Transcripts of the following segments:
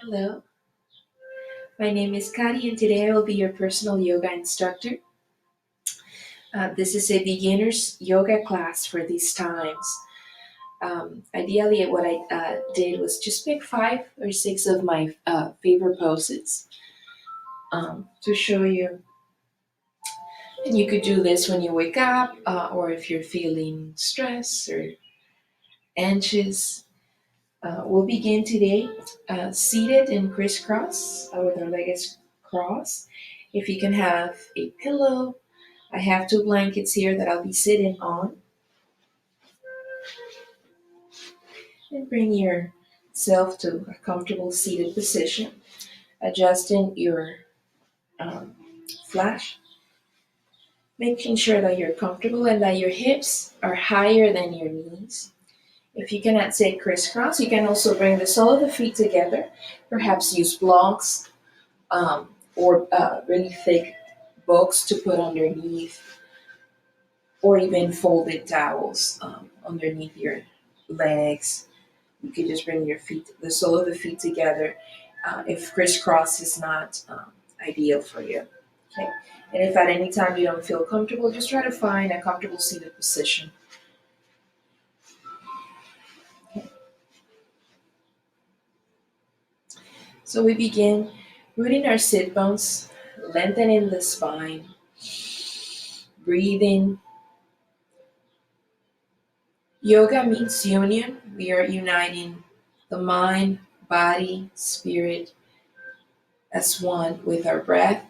Hello, my name is Kary, and today I will be your personal yoga instructor. This is a beginner's yoga class for these times. Ideally, what I did was just pick five or six of my favorite poses to show you. And you could do this when you wake up, or if you're feeling stressed or anxious. We'll begin today seated in crisscross with our legs crossed. If you can have a pillow, I have two blankets here that I'll be sitting on. And bring yourself to a comfortable seated position, adjusting your um, flash, making sure that you're comfortable and that your hips are higher than your knees. If you cannot sit crisscross, you can also bring the sole of the feet together. Perhaps use blocks or really thick books to put underneath, or even folded towels underneath your legs. You could just bring your feet, the sole of the feet together if crisscross is not ideal for you. Okay. And if at any time you don't feel comfortable, just try to find a comfortable seated position. So we begin rooting our sit bones, lengthening the spine, breathing. Yoga means union. We are uniting the mind, body, spirit as one with our breath.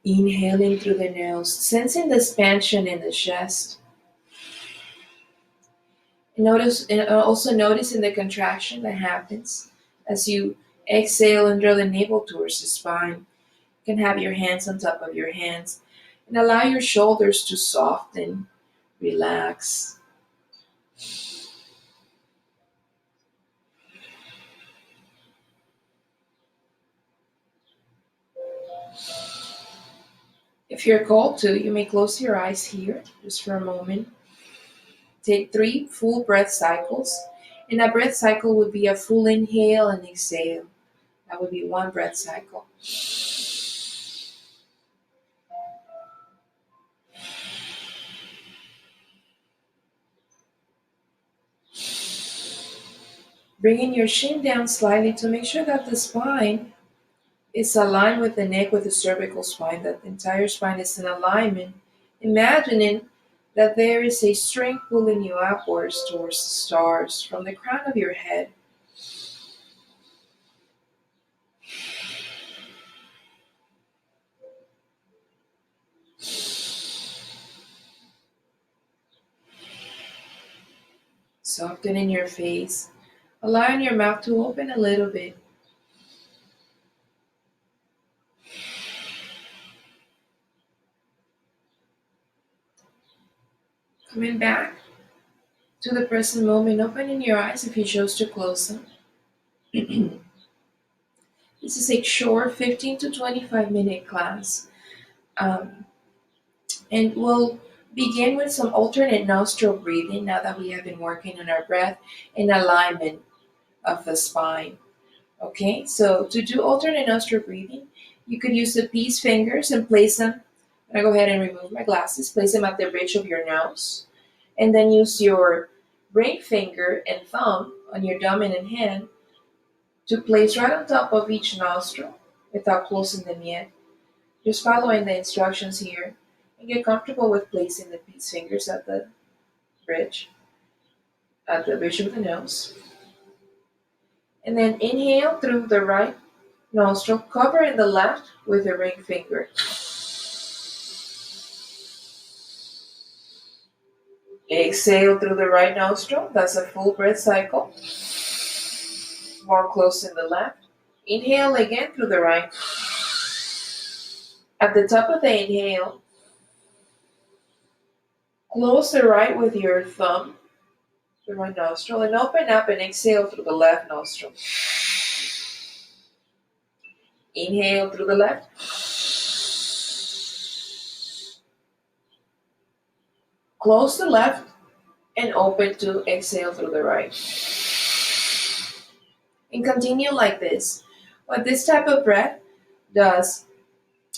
Inhaling through the nose, sensing the expansion in the chest. And also noticing the contraction that happens as you exhale and draw the navel towards the spine. You can have your hands on top of your hands and allow your shoulders to soften, relax. If you're called to, you may close your eyes here just for a moment. Take three full breath cycles. And a breath cycle would be a full inhale and exhale. That would be one breath cycle. Bringing your chin down slightly to make sure that the spine is aligned with the neck, with the cervical spine, that the entire spine is in alignment. Imagining that there is a string pulling you upwards towards the stars from the crown of your head. Softening your face, allowing your mouth to open a little bit. Coming back to the present moment, opening your eyes if you chose to close them. This is a short 15 to 25-minute class. Um, and we'll begin with some alternate nostril breathing now that we have been working on our breath and alignment of the spine. Okay, so to do alternate nostril breathing, you could use the peace fingers and place them. I'm gonna go ahead and remove my glasses, place them at the bridge of your nose, and then use your ring finger and thumb on your dominant hand to place right on top of each nostril without closing them yet. Just following the instructions here and get comfortable with placing the peace fingers bridge, at the bridge of the nose. And then inhale through the right nostril, covering the left with the ring finger. Exhale through the right nostril. That's a full breath cycle. More close in the left. Inhale again through the right. At the top of the inhale, close the right with your thumb, the right nostril, and open up and exhale through the left nostril. Inhale through the left. Close the left and open to exhale through the right. and continue like this. What this type of breath does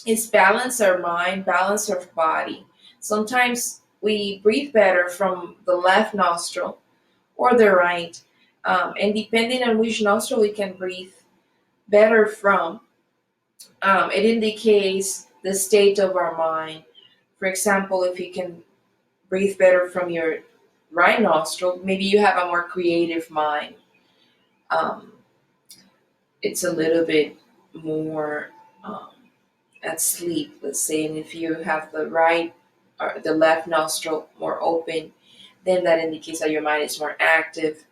is balance our mind, balance our body. Sometimes we breathe better from the left nostril or the right, and depending on which nostril we can breathe better from, it indicates the state of our mind. For example, if you can breathe better from your right nostril, maybe you have a more creative mind. Um, it's a little bit more um, at sleep, let's say. And if you have the right or the left nostril more open, then that indicates that your mind is more active.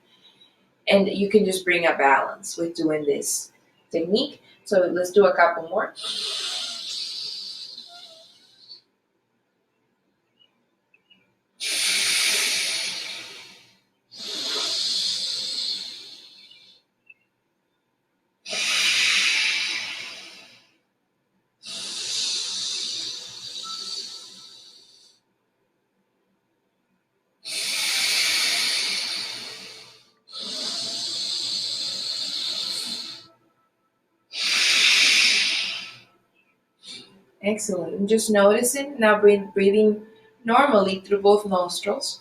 And you can just bring a balance with doing this technique. So let's do a couple more. Excellent. And just noticing now, breathing normally through both nostrils.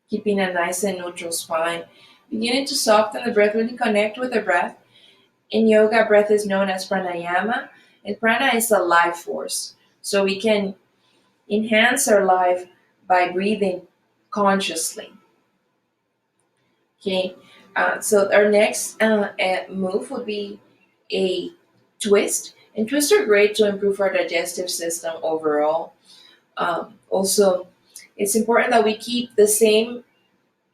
Keeping a nice and neutral spine. Beginning to soften the breath, really connect with the breath. In yoga, breath is known as pranayama, and prana is a life force. So we can enhance our life by breathing consciously. Okay, so our next move would be a twist, and twists are great to improve our digestive system overall. Also, it's important that we keep the same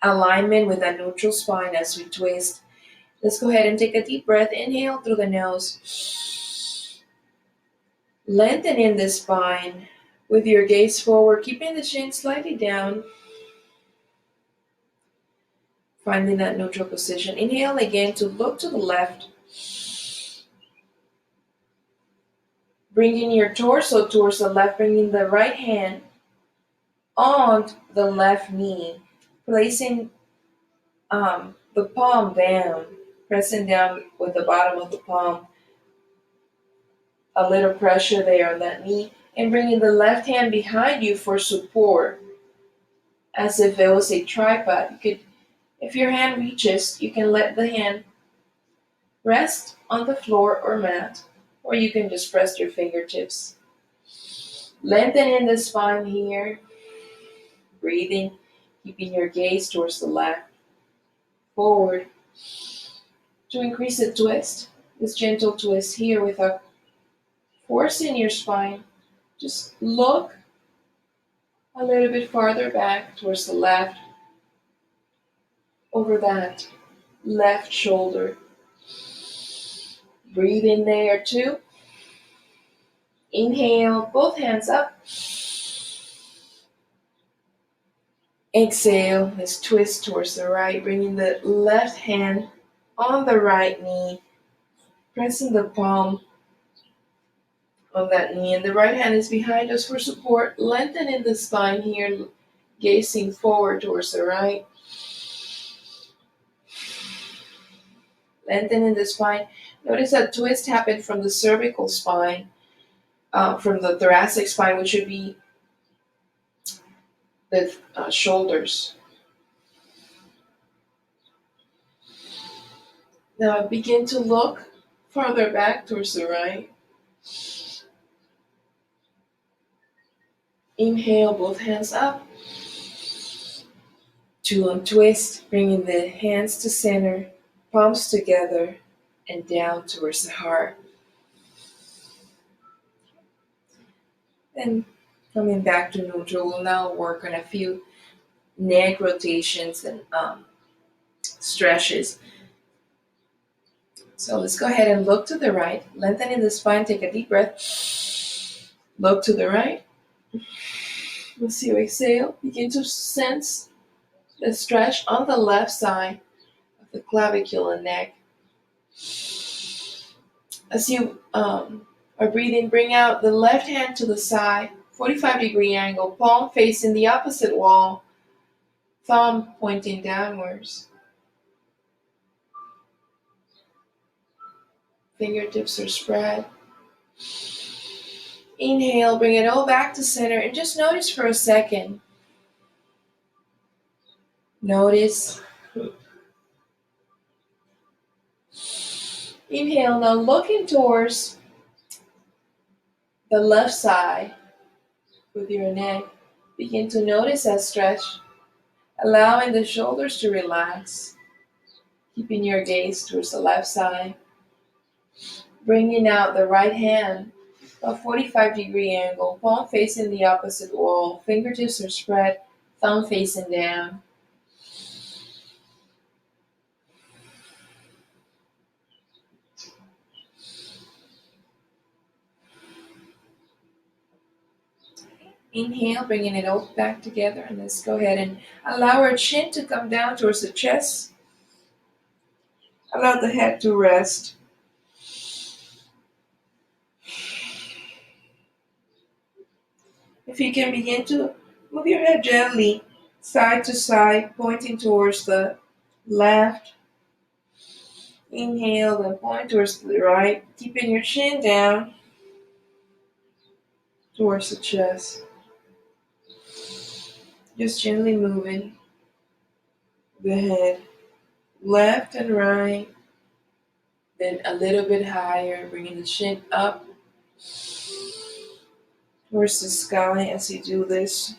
alignment with a neutral spine as we twist. Let's go ahead and take a deep breath. Inhale through the nose. Lengthening the spine with your gaze forward, keeping the chin slightly down. Finding that neutral position. Inhale again to look to the left. Bringing your torso towards the left, bringing the right hand on the left knee. Placing the palm down, pressing down with the bottom of the palm. A little pressure there on that knee. And bringing the left hand behind you for support, as if it was a tripod. You could, if your hand reaches, you can let the hand rest on the floor or mat, or you can just press your fingertips. Lengthening the spine here, breathing, keeping your gaze towards the left, forward. To increase the twist, this gentle twist here without forcing your spine, just look a little bit farther back towards the left, over that left shoulder. Breathe in there too. Inhale, both hands up. Exhale, let's twist towards the right, bringing the left hand on the right knee, pressing the palm on that knee, and the right hand is behind us for support, lengthening the spine here, gazing forward towards the right. Lengthening the spine. Notice that twist happened from the cervical spine, from the thoracic spine, which would be the shoulders. Now begin to look farther back towards the right. Inhale, both hands up. To untwist, bringing the hands to center, palms together, and down towards the heart. Then coming back to neutral, we'll now work on a few neck rotations and stretches. So let's go ahead and look to the right, lengthening the spine, take a deep breath. Look to the right. As you exhale, begin to sense the stretch on the left side of the clavicle and neck. As you Or breathe in, bring out the left hand to the side, 45-degree angle, palm facing the opposite wall, thumb pointing downwards. Fingertips are spread. Inhale, bring it all back to center and just notice for a second. Notice. Inhale, now looking towards the left side with your neck. Begin to notice that stretch, allowing the shoulders to relax, keeping your gaze towards the left side. Bringing out the right hand, a 45-degree angle, palm facing the opposite wall, fingertips are spread, thumb facing down. Inhale, bringing it all back together, and let's go ahead and allow our chin to come down towards the chest. Allow the head to rest. If you can begin to move your head gently, side to side, pointing towards the left. Inhale, then point towards the right, keeping your chin down towards the chest. Just gently moving the head left and right, then a little bit higher, bringing the chin up towards the sky as you do this.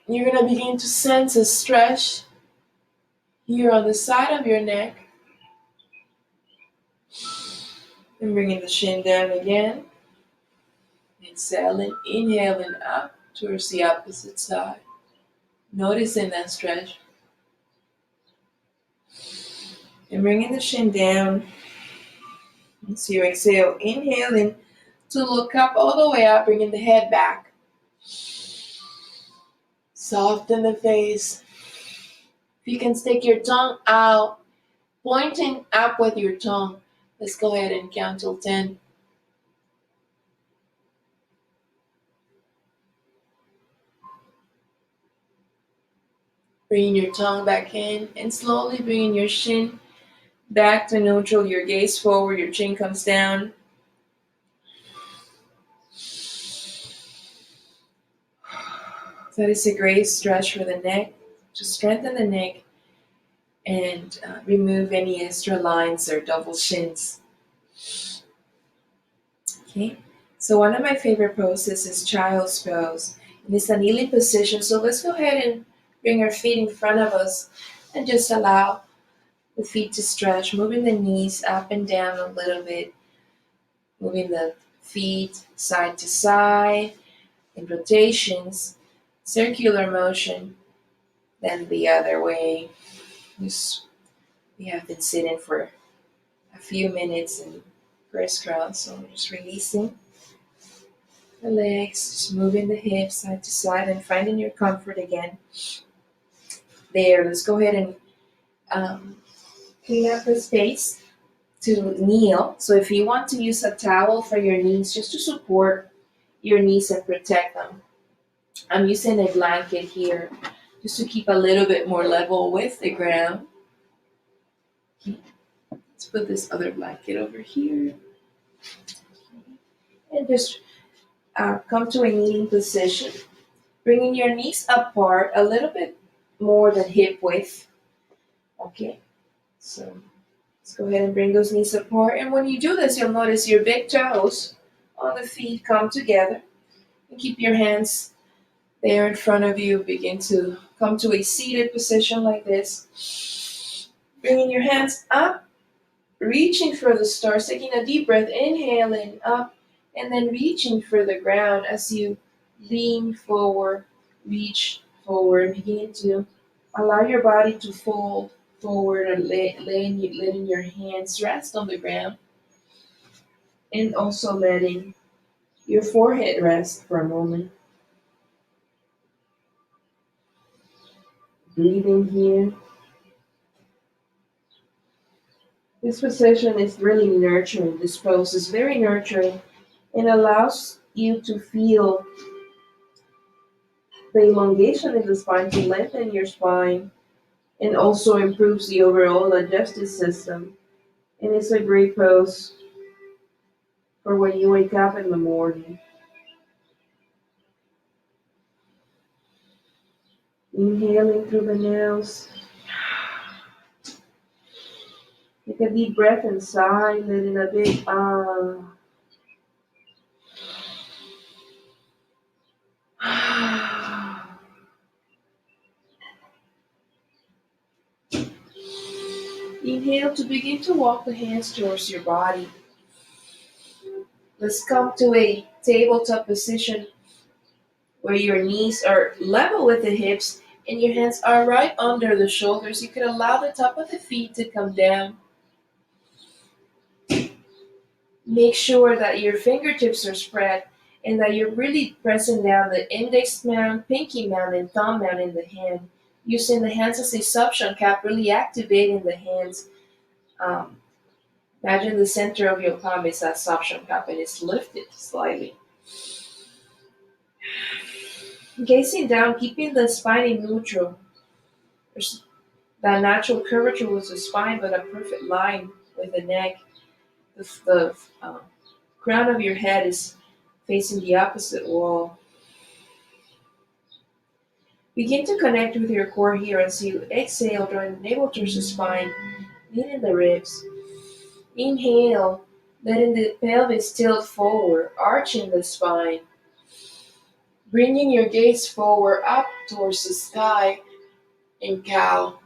You're going to begin to sense a stretch here on the side of your neck. And bringing the chin down again. Exhaling, inhaling up towards the opposite side. Noticing that stretch. And bringing the chin down. So you exhale, inhaling to look up all the way up, bringing the head back. Soften the face. If you can stick your tongue out, pointing up with your tongue. Let's go ahead and count till 10. Bringing your tongue back in and slowly bringing your chin back to neutral. Your gaze forward, your chin comes down. That is a great stretch for the neck. To strengthen the neck and remove any extra lines or double chins. Okay, so one of my favorite poses is child's pose. And it's a kneeling position. So let's go ahead and bring our feet in front of us and just allow the feet to stretch, moving the knees up and down a little bit, moving the feet side to side in rotations, circular motion, then the other way. We have been sitting for a few minutes in crisscross, so we're just releasing the legs, just moving the hips side to side and finding your comfort again. There, let's go ahead and clean up the space to kneel. So if you want to use a towel for your knees, just to support your knees and protect them. I'm using a blanket here just to keep a little bit more level with the ground. Let's put this other blanket over here. And just come to a kneeling position. Bringing your knees apart a little bit more than hip width. Okay, so let's go ahead and bring those knees apart. And when you do this, you'll notice your big toes on the feet come together. And keep your hands there in front of you. Begin to come to a seated position like this. Bringing your hands up, reaching for the stars, taking a deep breath, inhaling up, and then reaching for the ground as you lean forward, reach forward, begin to allow your body to fold forward and letting your hands rest on the ground, and also letting your forehead rest for a moment. Breathing here. This position is really nurturing. This pose is very nurturing and allows you to feel the elongation in the spine to lengthen your spine and also improves the overall digestive system. And it's a great pose for when you wake up in the morning. Inhaling through the nose. Take a deep breath inside, letting a big Inhale to begin to walk the hands towards your body. Let's come to a tabletop position where your knees are level with the hips and your hands are right under the shoulders. You can allow the top of the feet to come down. Make sure that your fingertips are spread and that you're really pressing down the index mound, pinky mound, and thumb mound in the hand. Using the hands as a suction cap, really activating the hands. Um, Imagine the center of your palm is that suction cup and it's lifted slightly. Gazing down, keeping the spine in neutral. There's that natural curvature with the spine, but a perfect line with the neck. The crown of your head is facing the opposite wall. Begin to connect with your core here as you exhale, drawing the navel towards the spine, kneading the ribs. Inhale, letting the pelvis tilt forward, arching the spine. Bringing your gaze forward up towards the sky in cow.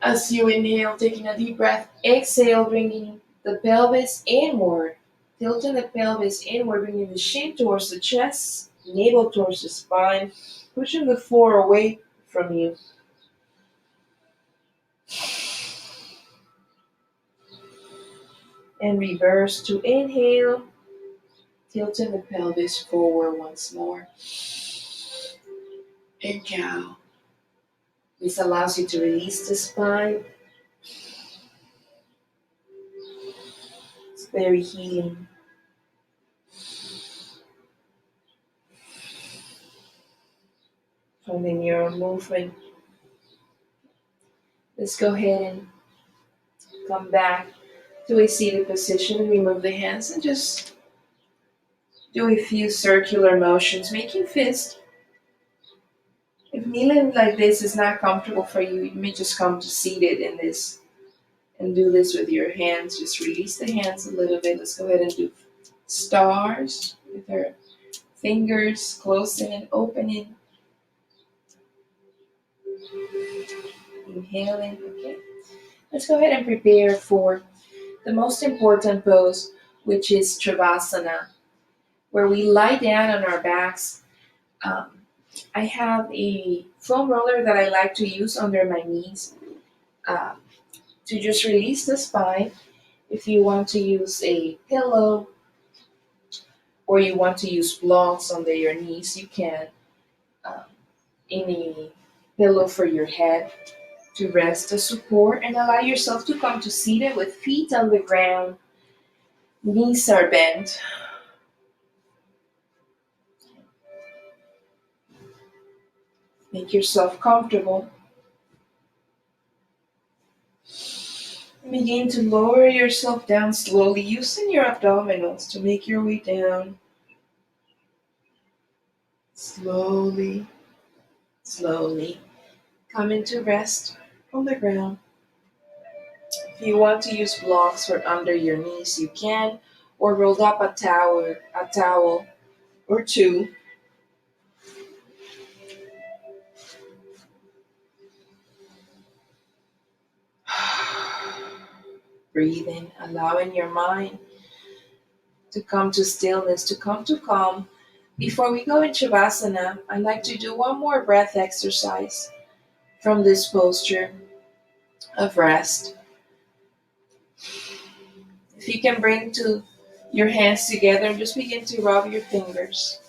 As you inhale, taking a deep breath, exhale, bringing the pelvis inward. Tilting the pelvis inward, bringing the shin towards the chest, navel towards the spine, pushing the floor away from you. And reverse to inhale, tilting the pelvis forward once more. And cow. This allows you to release the spine. It's very healing. Finding your movement. Let's go ahead and come back to a seated position. Remove the hands and just do a few circular motions, making fist. If kneeling like this is not comfortable for you, you may just come to seated in this and do this with your hands. Just release the hands a little bit. Let's go ahead and do stars with our fingers closing and opening. Inhaling. Okay. Let's go ahead and prepare for the most important pose, which is Travasana, where we lie down on our backs. Um, I have a foam roller that I like to use under my knees uh, to just release the spine. If you want to use a pillow or you want to use blocks under your knees, you can. Um, any pillow for your head to rest the support and allow yourself to come to seated with feet on the ground, knees are bent. Make yourself comfortable. Begin to lower yourself down slowly, using your abdominals to make your way down. Slowly, slowly. Come into rest on the ground. If you want to use blocks for under your knees, you can, or rolled up a towel or two. Breathing, allowing your mind to come to stillness, to come to calm. Before we go into Shavasana, I'd like to do one more breath exercise from this posture of rest. If you can bring to your hands together, just begin to rub your fingers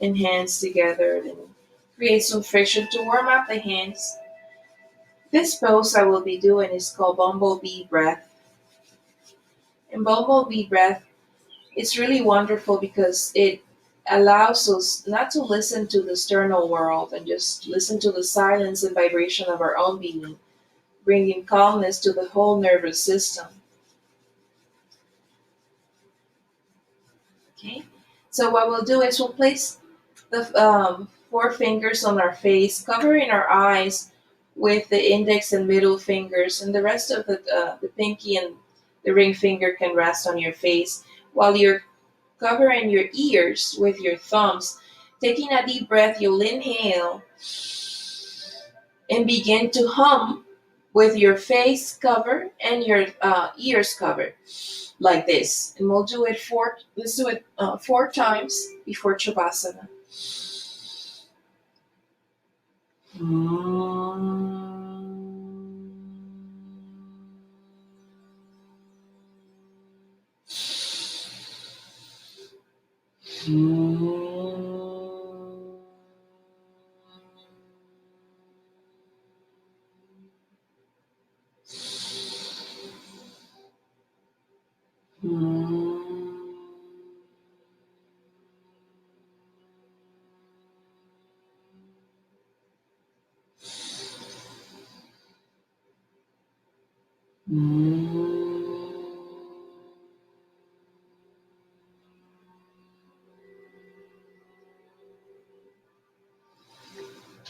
and hands together and create some friction to warm up the hands. This pose I will be doing is called bumblebee breath. And bumblebee breath is really wonderful because it allows us not to listen to the external world and just listen to the silence and vibration of our own being, bringing calmness to the whole nervous system. Okay, so what we'll do is we'll place the four fingers on our face, covering our eyes with the index and middle fingers, and the rest of the pinky and the ring finger can rest on your face while you're covering your ears with your thumbs. Taking a deep breath, you'll inhale and begin to hum with your face covered and your ears covered like this. And we'll do it four. Let's do it 4 times before Shavasana.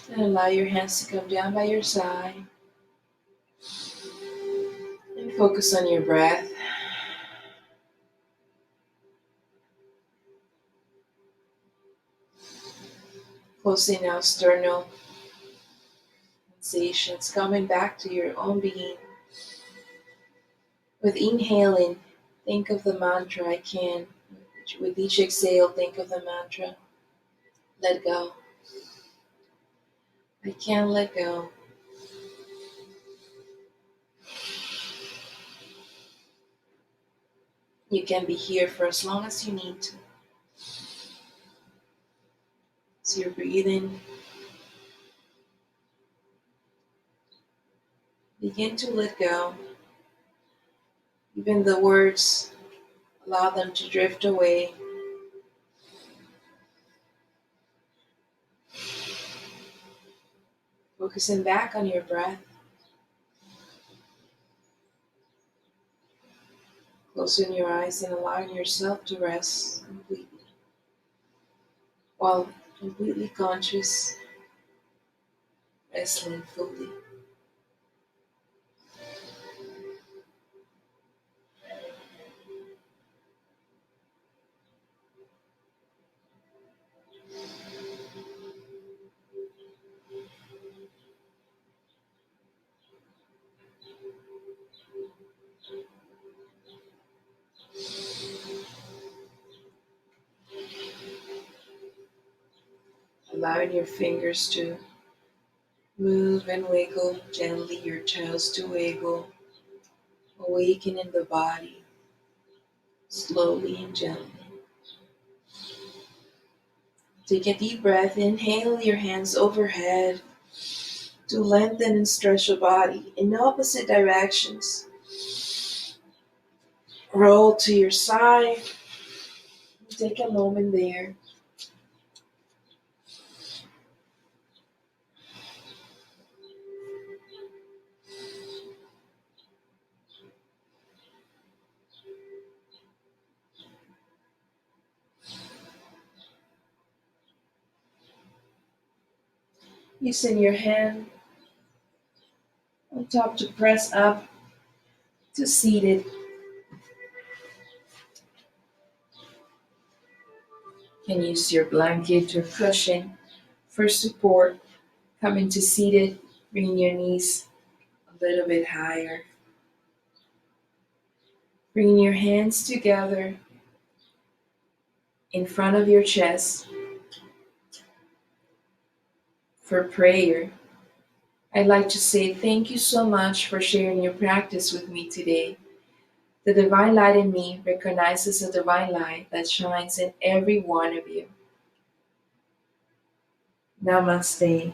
And allow your hands to come down by your side and focus on your breath. Closing now sternal sensations, coming back to your own being. With inhaling, think of the mantra I can. With each exhale, think of the mantra. Let go. I can't let go. You can be here for as long as you need to. So you're breathing. Begin to let go. Even the words, allow them to drift away. Focusing back on your breath. Closing your eyes and allowing yourself to rest completely. While completely conscious, resting fully. Allowing your fingers to move and wiggle gently, your toes to wiggle, awakening the body slowly and gently. Take a deep breath, inhale your hands overhead to lengthen and stretch your body in opposite directions. Roll to your side, take a moment there. Using your hand on top to press up to seated. You can use your blanket or cushion for support. Coming to seated, bringing your knees a little bit higher. Bringing your hands together in front of your chest for prayer. I'd like to say thank you so much for sharing your practice with me today. The divine light in me recognizes the divine light that shines in every one of you. Namaste.